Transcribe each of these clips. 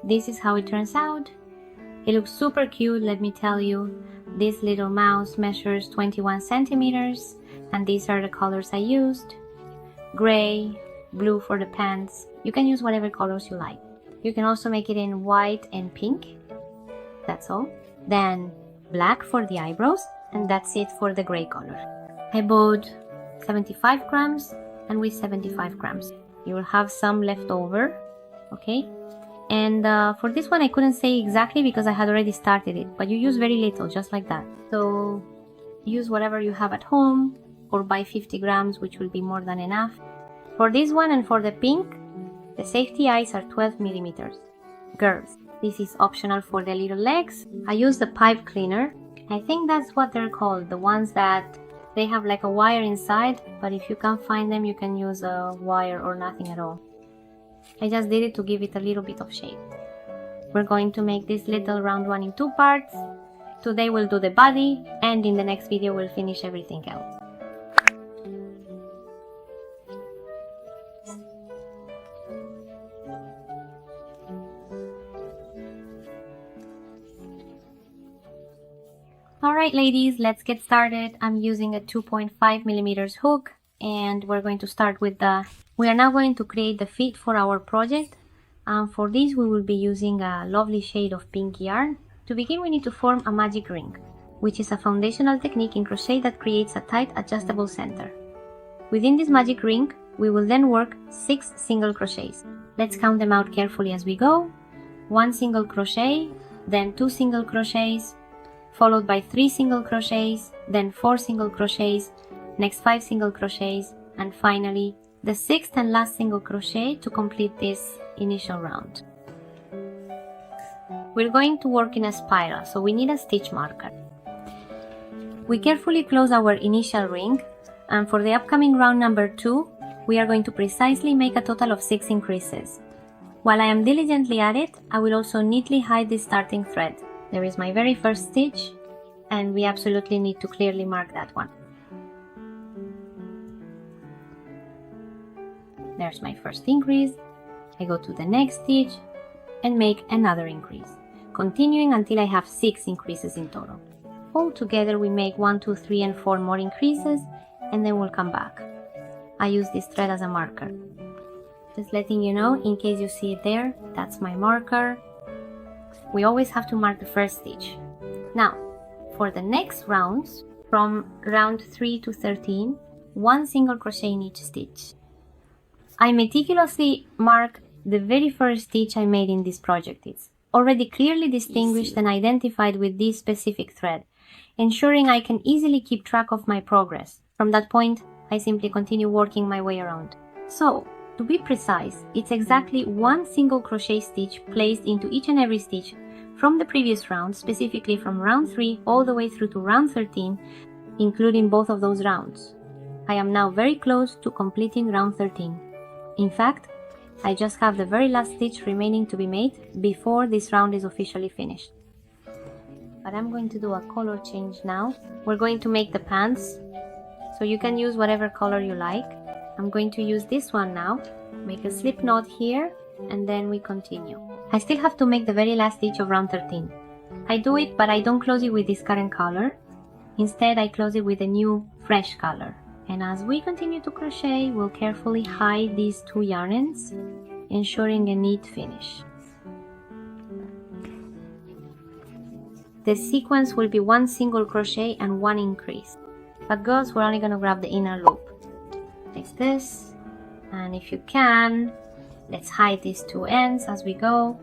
This is how it turns out. It looks super cute, let me tell you. This little mouse measures 21 centimeters, and these are the colors I used. Gray, blue for the pants. You can use whatever colors you like. You can also make it in white and pink. That's all. Then black for the eyebrows, and that's it for the gray color. I bought 75 grams and with 75 grams. You will have some left over, okay? And for this one I couldn't say exactly because I had already started it, but you use very little, just like that. So use whatever you have at home or buy 50 grams, which will be more than enough. For this one and for the pink, the safety eyes are 12 millimeters. Girls, this is optional for the little legs. I use the pipe cleaner. I think that's what they're called, the ones that they have like a wire inside, but if you can't find them, you can use a wire or nothing at all. I just did it to give it a little bit of shape. We're going to make this little round one in 2 parts. Today we'll do the body, and in the next video we'll finish everything else. Alright ladies, let's get started. I'm using a 2.5 millimeters hook, and we're going to start with we are now going to create the feet for our project. For this we will be using a lovely shade of pink yarn. To begin, we need to form a magic ring, which is a foundational technique in crochet that creates a tight adjustable center. Within this magic ring, we will then work 6 single crochets. Let's count them out carefully as we go. 1 single crochet, then 2 single crochets, followed by 3 single crochets, then 4 single crochets, next 5 single crochets, and finally the 6th and last single crochet to complete this initial round. We're going to work in a spiral, so we need a stitch marker. We carefully close our initial ring, and for the upcoming round number 2, we are going to precisely make a total of 6 increases. While I am diligently at it, I will also neatly hide this starting thread. There is my very first stitch, and we absolutely need to clearly mark that one. There's my first increase. I go to the next stitch and make another increase, continuing until I have 6 increases in total. All together we make 1, 2, 3 and 4 more increases, and then we'll come back. I use this thread as a marker. Just letting you know, in case you see it there, that's my marker. We always have to mark the first stitch. Now, for the next rounds, from round 3 to 13, 1 single crochet in each stitch. I meticulously mark the very first stitch I made in this project. It's already clearly distinguished and identified with this specific thread, ensuring I can easily keep track of my progress. From that point, I simply continue working my way around. So, to be precise, it's exactly 1 single crochet stitch placed into each and every stitch from the previous round, specifically from round 3 all the way through to round 13, including both of those rounds. I am now very close to completing round 13. In fact, I just have the very last stitch remaining to be made before this round is officially finished. But I'm going to do a color change now. We're going to make the pants, so you can use whatever color you like. I'm going to use this one now, make a slip knot here, and then we continue. I still have to make the very last stitch of round 13. I do it, but I don't close it with this current color. Instead, I close it with a new, fresh color. And as we continue to crochet, we'll carefully hide these 2 yarn ends, ensuring a neat finish. The sequence will be 1 single crochet and 1 increase. But girls, we're only going to grab the inner loop. Like this. And if you can, let's hide these 2 ends as we go.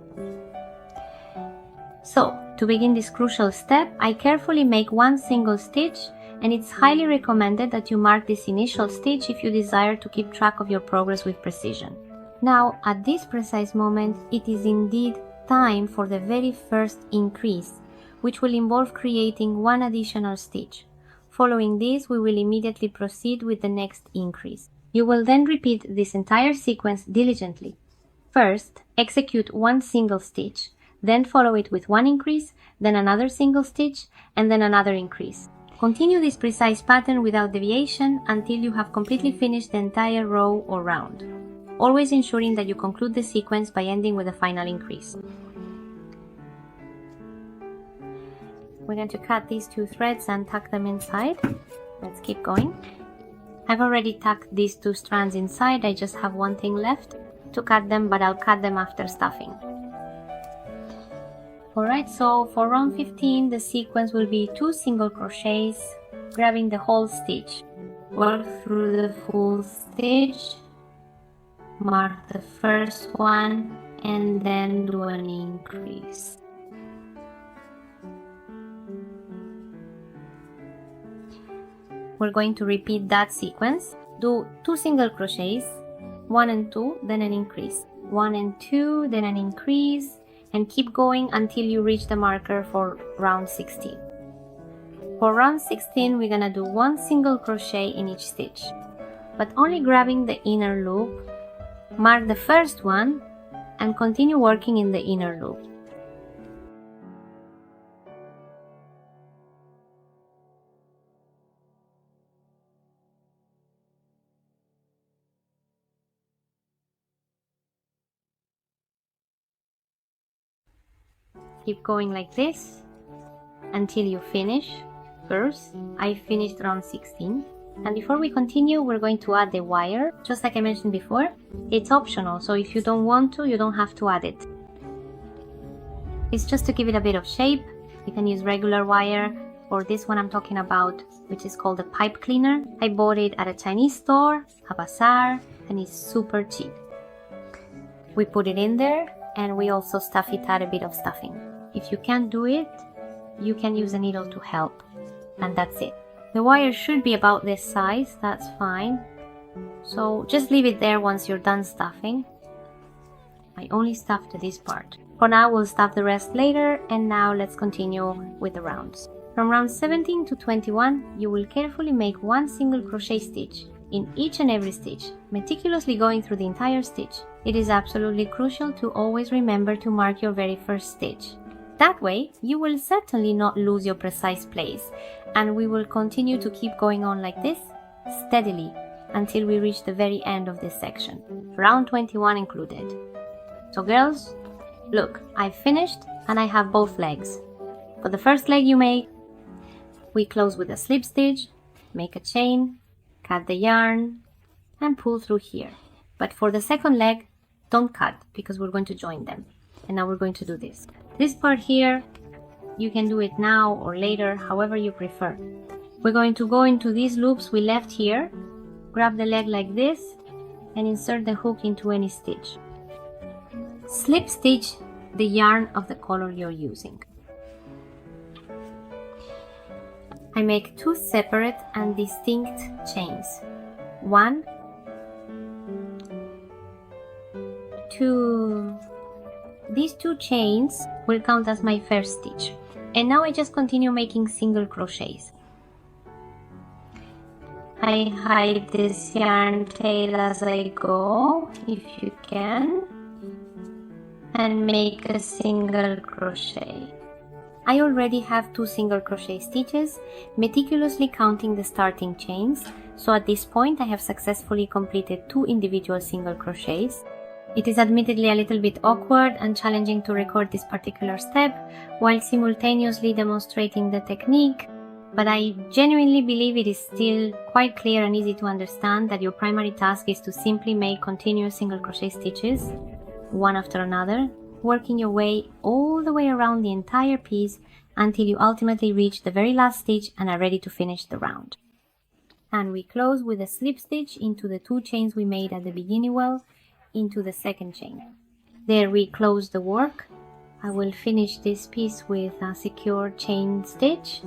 So, to begin this crucial step, I carefully make 1 single stitch, and it's highly recommended that you mark this initial stitch if you desire to keep track of your progress with precision. Now, at this precise moment, it is indeed time for the very first increase, which will involve creating 1 additional stitch. Following this, we will immediately proceed with the next increase. You will then repeat this entire sequence diligently. First, execute 1 single stitch, then follow it with 1 increase, then another single stitch, and then another increase. Continue this precise pattern without deviation until you have completely finished the entire row or round. always ensuring that you conclude the sequence by ending with a final increase. We're going to cut these 2 threads and tuck them inside. Let's keep going. I've already tucked these 2 strands inside, I just have one thing left to cut them, but I'll cut them after stuffing. Alright, so for round 15 the sequence will be 2 single crochets, grabbing the whole stitch. Work through the full stitch, mark the first one, and then do an increase. We're going to repeat that sequence. Do 2 single crochets, 1 and 2, then an increase, 1 and 2, then an increase, and keep going until you reach the marker for round 16. For round 16 we're gonna do 1 single crochet in each stitch, but only grabbing the inner loop, mark the first one, and continue working in the inner loop. Keep going like this until you finish. First, I finished round 16, and before we continue we're going to add the wire. Just like I mentioned before, it's optional, so if you don't want to, you don't have to add it. It's just to give it a bit of shape. You can use regular wire, or this one I'm talking about, which is called a pipe cleaner. I bought it at a Chinese store, a bazaar, and it's super cheap. We put it in there, and we also stuff it, add a bit of stuffing. If you can't do it, you can use a needle to help, and that's it. The wire should be about this size, that's fine. So just leave it there once you're done stuffing. I only stuffed this part. For now we'll stuff the rest later, and now let's continue with the rounds. From round 17 to 21, you will carefully make 1 single crochet stitch in each and every stitch, meticulously going through the entire stitch. It is absolutely crucial to always remember to mark your very first stitch. That way, you will certainly not lose your precise place, and we will continue to keep going on like this, steadily, until we reach the very end of this section, round 21 included. So girls, look, I've finished and I have both legs. For the first leg we close with a slip stitch, make a chain, cut the yarn, and pull through here. But for the second leg, don't cut, because we're going to join them. And now we're going to do this. This part here, you can do it now or later, however you prefer. We're going to go into these loops we left here, grab the leg like this, and insert the hook into any stitch. Slip stitch the yarn of the color you're using. I make 2 separate and distinct chains. 1, 2. These 2 chains will count as my first stitch. And now I just continue making single crochets. I hide this yarn tail as I go, if you can, and make a single crochet. I already have 2 single crochet stitches, meticulously counting the starting chains, so at this point I have successfully completed 2 individual single crochets. It is admittedly a little bit awkward and challenging to record this particular step while simultaneously demonstrating the technique, but I genuinely believe it is still quite clear and easy to understand that your primary task is to simply make continuous single crochet stitches, one after another, working your way all the way around the entire piece until you ultimately reach the very last stitch and are ready to finish the round. And we close with a slip stitch into the 2 chains we made at the beginning into the second chain. There we close the work. I will finish this piece with a secure chain stitch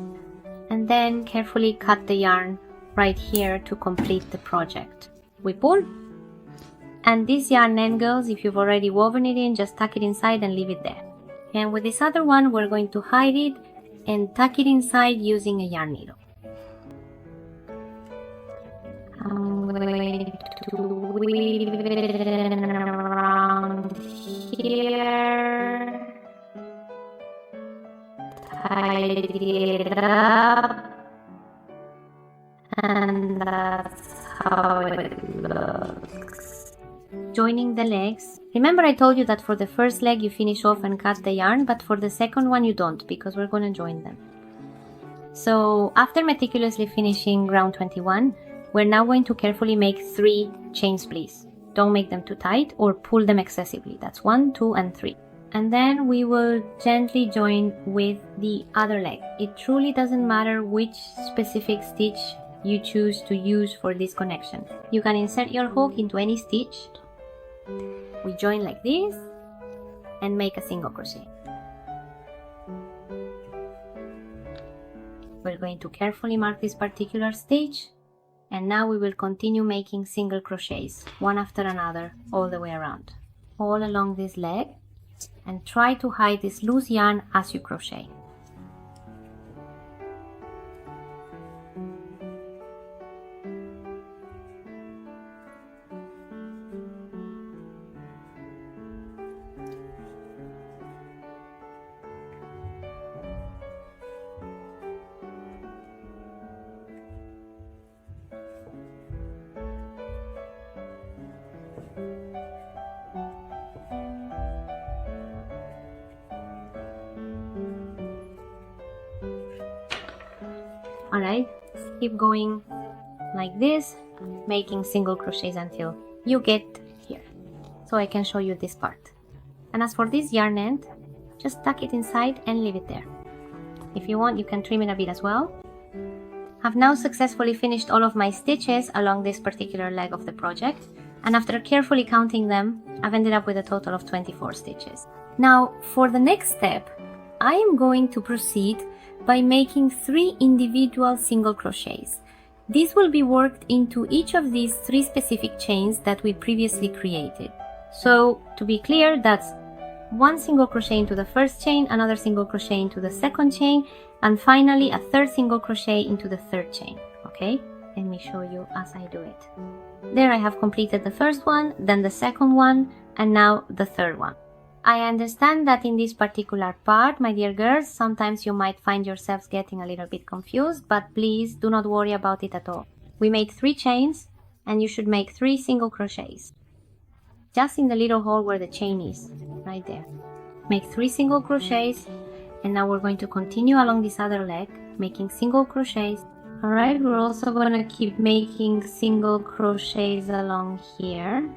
and then carefully cut the yarn right here to complete the project. We pull, and this yarn end, girls, if you've already woven it in, just tuck it inside and leave it there. And with this other one we're going to hide it and tuck it inside using a yarn needle. I'm going to weave it around here, tidy it up, and that's how it looks. joining the legs. Remember I told you that for the first leg you finish off and cut the yarn, but for the second one you don't, because we're going to join them. So after meticulously finishing round 21, we're now going to carefully make 3 chains, please. Don't make them too tight or pull them excessively. That's 1, 2 and 3. And then we will gently join with the other leg. It truly doesn't matter which specific stitch you choose to use for this connection. You can insert your hook into any stitch. We join like this and make a single crochet. We're going to carefully mark this particular stitch, and now we will continue making single crochets, one after another, all the way around, all along this leg, and try to hide this loose yarn as you crochet. Alright, keep going like this, making single crochets until you get here, so I can show you this part. And as for this yarn end, just tuck it inside and leave it there. If you want, you can trim it a bit as well. I've now successfully finished all of my stitches along this particular leg of the project, and after carefully counting them, I've ended up with a total of 24 stitches. Now, for the next step, I am going to proceed by making 3 individual single crochets. These will be worked into each of these 3 specific chains that we previously created. So to be clear, that's 1 single crochet into the first chain, another single crochet into the second chain, and finally a 3rd single crochet into the 3rd chain. Okay, let me show you as I do it. There I have completed the first one, then the second one, and now the 3rd one. I understand that in this particular part, my dear girls, sometimes you might find yourselves getting a little bit confused, but please do not worry about it at all. We made 3 chains, and you should make 3 single crochets. Just in the little hole where the chain is, right there. Make 3 single crochets, and now we're going to continue along this other leg, making single crochets. Alright, we're also going to keep making single crochets along here.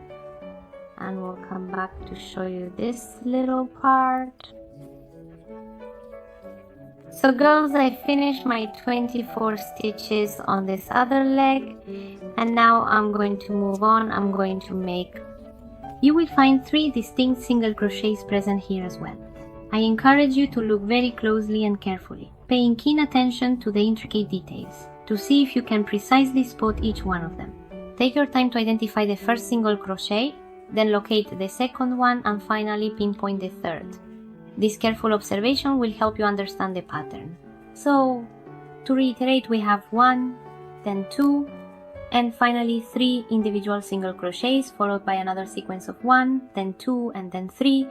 And we'll come back to show you this little part. So girls, I finished my 24 stitches on this other leg, and now I'm going to move on. I'm going to make, you will find 3 distinct single crochets present here as well. I encourage you to look very closely and carefully, paying keen attention to the intricate details, to see if you can precisely spot each one of them. Take your time to identify the first single crochet, then locate the second one, and finally pinpoint the 3rd. This careful observation will help you understand the pattern. So, to reiterate, we have 1, then 2, and finally 3 individual single crochets, followed by another sequence of 1, then 2, and then 3,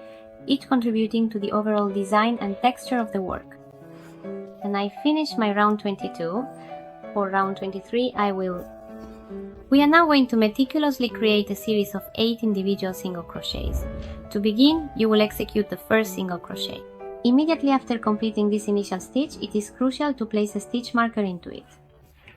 each contributing to the overall design and texture of the work. And I finished my round 22. For round 23, we are now going to meticulously create a series of 8 individual single crochets. To begin, you will execute the first single crochet. Immediately after completing this initial stitch, it is crucial to place a stitch marker into it.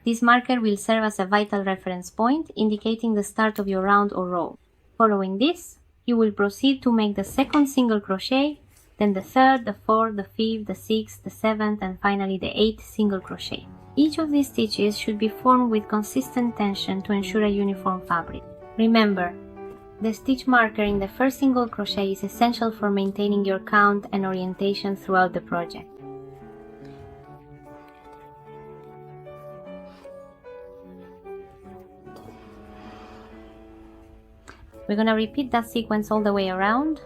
This marker will serve as a vital reference point, indicating the start of your round or row. Following this, you will proceed to make the second single crochet, then the 3rd, the 4th, the 5th, the 6th, the 7th, and finally the 8th single crochet. Each of these stitches should be formed with consistent tension to ensure a uniform fabric. Remember, the stitch marker in the first single crochet is essential for maintaining your count and orientation throughout the project. We're going to repeat that sequence all the way around.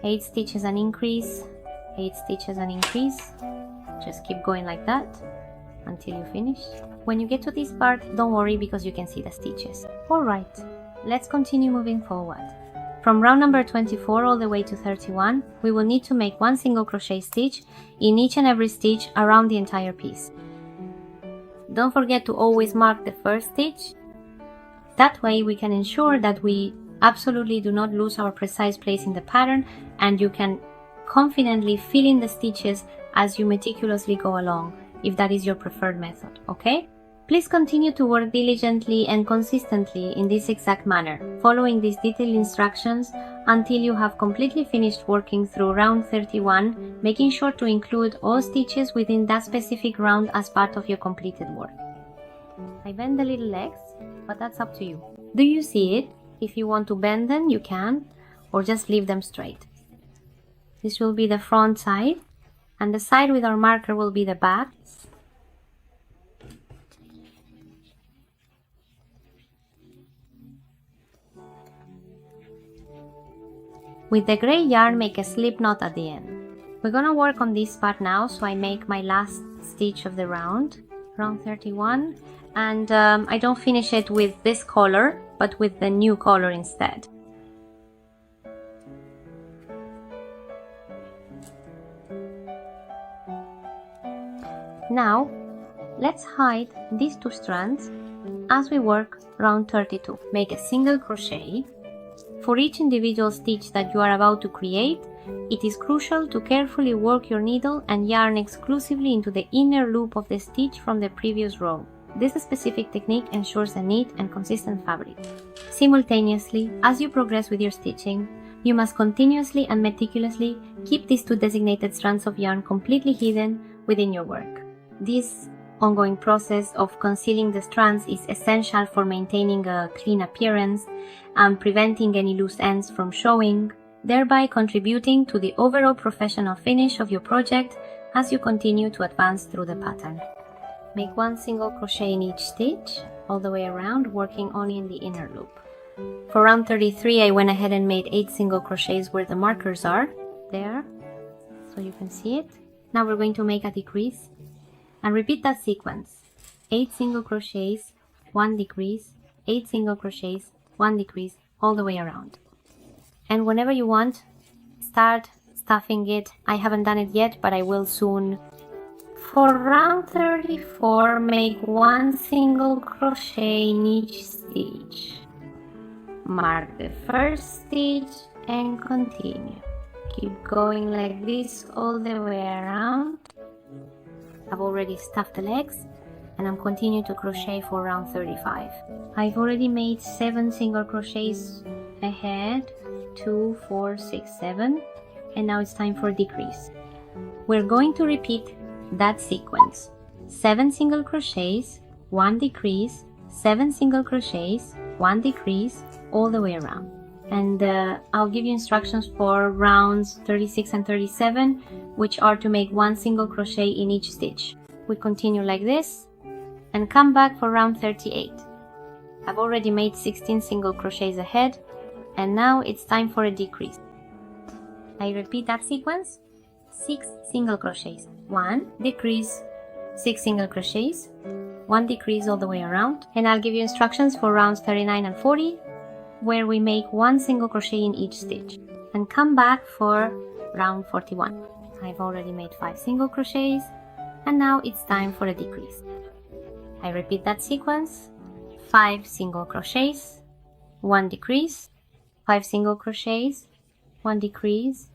8 stitches and increase, 8 stitches and increase. Just keep going like that until you finish. When you get to this part, don't worry because you can see the stitches. Alright, let's continue moving forward. From round number 24 all the way to 31, we will need to make 1 single crochet stitch in each and every stitch around the entire piece. Don't forget to always mark the first stitch. That way we can ensure that we Absolutely do not lose our precise place in the pattern, and you can confidently fill in the stitches as you meticulously go along, if that is your preferred method, okay? Please continue to work diligently and consistently in this exact manner, following these detailed instructions until you have completely finished working through round 31, making sure to include all stitches within that specific round as part of your completed work. I bend the little legs, but that's up to you. Do you see it? If you want to bend them, you can, or just leave them straight. This will be the front side, and the side with our marker will be the back. With the gray yarn, make a slip knot at the end. We're gonna work on this part now, so I make my last stitch of the round 31, and I don't finish it with this color, but with the new color instead. Now, let's hide these two strands as we work round 32. Make a single crochet. For each individual stitch that you are about to create, it is crucial to carefully work your needle and yarn exclusively into the inner loop of the stitch from the previous row. This specific technique ensures a neat and consistent fabric. Simultaneously, as you progress with your stitching, you must continuously and meticulously keep these two designated strands of yarn completely hidden within your work. This ongoing process of concealing the strands is essential for maintaining a clean appearance and preventing any loose ends from showing, thereby contributing to the overall professional finish of your project as you continue to advance through the pattern. Make one single crochet in each stitch all the way around, working only in the inner loop. For round 33, I went ahead and made 8 single crochets where the markers are, there, so you can see it. Now we're going to make a decrease and repeat that sequence. 8 single crochets, 1 decrease, 8 single crochets, 1 decrease, all the way around. And whenever you want, start stuffing it. I haven't done it yet, but I will soon. For round 34, make 1 single crochet in each stitch. Mark the first stitch and continue. Keep going like this all the way around. I've already stuffed the legs, and I'm continuing to crochet for round 35. I've already made 7 single crochets ahead, 2, 4, 6, 7, and now it's time for a decrease. We're going to repeat that sequence. 7 single crochets, 1 decrease, 7 single crochets, 1 decrease, all the way around. And I'll give you instructions for rounds 36 and 37, which are to make 1 single crochet in each stitch. We continue like this and come back for round 38. I've already made 16 single crochets ahead, and now it's time for a decrease. I repeat that sequence. 6 single crochets, 1 decrease, 6 single crochets, 1 decrease all the way around, and I'll give you instructions for rounds 39 and 40, where we make 1 single crochet in each stitch, and come back for round 41. I've already made 5 single crochets, and now it's time for a decrease. I repeat that sequence. 5 single crochets, 1 decrease, 5 single crochets, 1 decrease,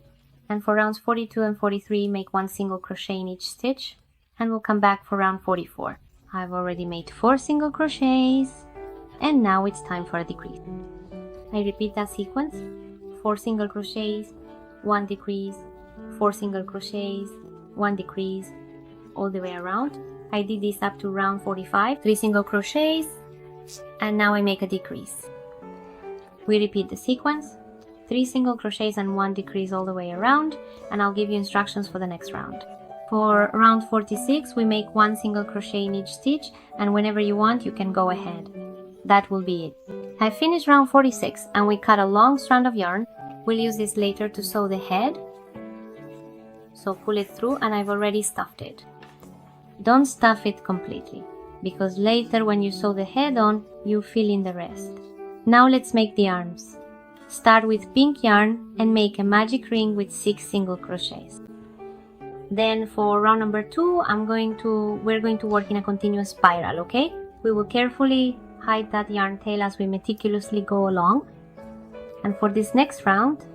and for rounds 42 and 43 make 1 single crochet in each stitch, and we'll come back for round 44. I've already made 4 single crochets, and now it's time for a decrease. I repeat that sequence. 4 single crochets, 1 decrease, 4 single crochets, 1 decrease, all the way around. I did this up to round 45, 3 single crochets, and now I make a decrease. We repeat the sequence. 3 single crochets and 1 decrease all the way around, and I'll give you instructions for the next round. For round 46, we make 1 single crochet in each stitch, and whenever you want, you can go ahead. That will be it. I finished round 46, and we cut a long strand of yarn. We'll use this later to sew the head. So pull it through, and I've already stuffed it. Don't stuff it completely, because later when you sew the head on, you fill in the rest. Now let's make the arms. Start with pink yarn and make a magic ring with 6 single crochets. Then for round number 2, we're going to work in a continuous spiral, okay? We will carefully hide that yarn tail as we meticulously go along. And for this next round,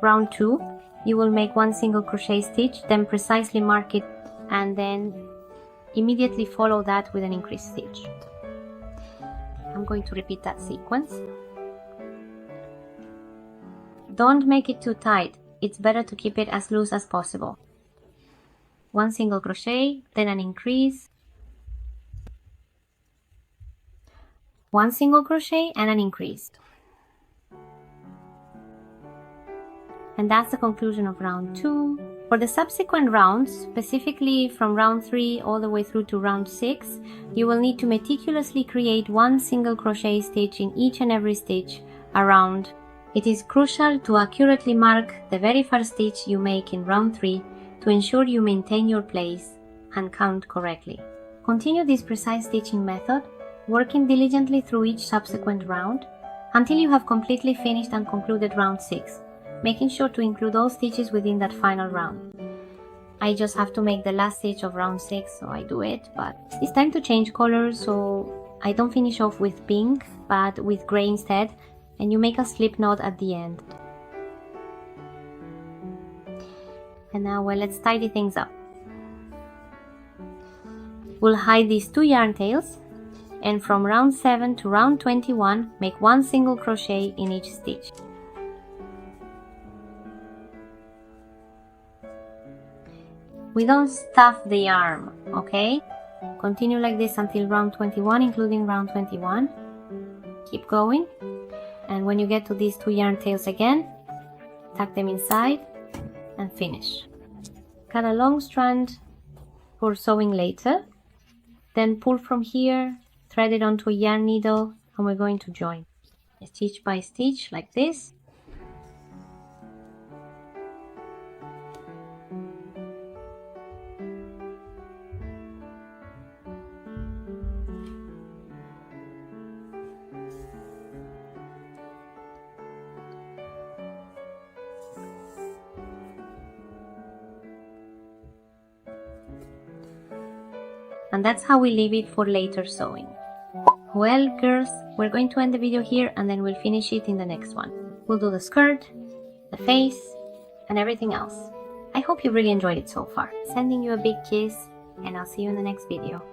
round 2, you will make 1 single crochet stitch, then precisely mark it, and then immediately follow that with an increase stitch. I'm going to repeat that sequence. Don't make it too tight. It's better to keep it as loose as possible. 1 single crochet, then an increase, 1 single crochet and an increase. And that's the conclusion of round 2. For the subsequent rounds, specifically from round 3 all the way through to round 6, you will need to meticulously create 1 single crochet stitch in each and every stitch around. It is crucial to accurately mark the very first stitch you make in round 3 to ensure you maintain your place and count correctly. Continue this precise stitching method, working diligently through each subsequent round until you have completely finished and concluded round 6, making sure to include all stitches within that final round. I just have to make the last stitch of round 6, so I do it, but it's time to change colors, so I don't finish off with pink, but with grey instead, and you make a slip knot at the end. And now, well, let's tidy things up. We'll hide these 2 yarn tails, and from round 7 to round 21, make 1 single crochet in each stitch. We don't stuff the yarn, okay? Continue like this until round 21, including round 21. Keep going, and when you get to these 2 yarn tails again, tuck them inside and finish. Cut a long strand for sewing later, then pull from here, thread it onto a yarn needle, and we're going to join stitch by stitch like this. And that's how we leave it for later sewing. Well, girls, we're going to end the video here and then we'll finish it in the next one. We'll do the skirt, the face, and everything else. I hope you really enjoyed it so far. Sending you a big kiss, and I'll see you in the next video.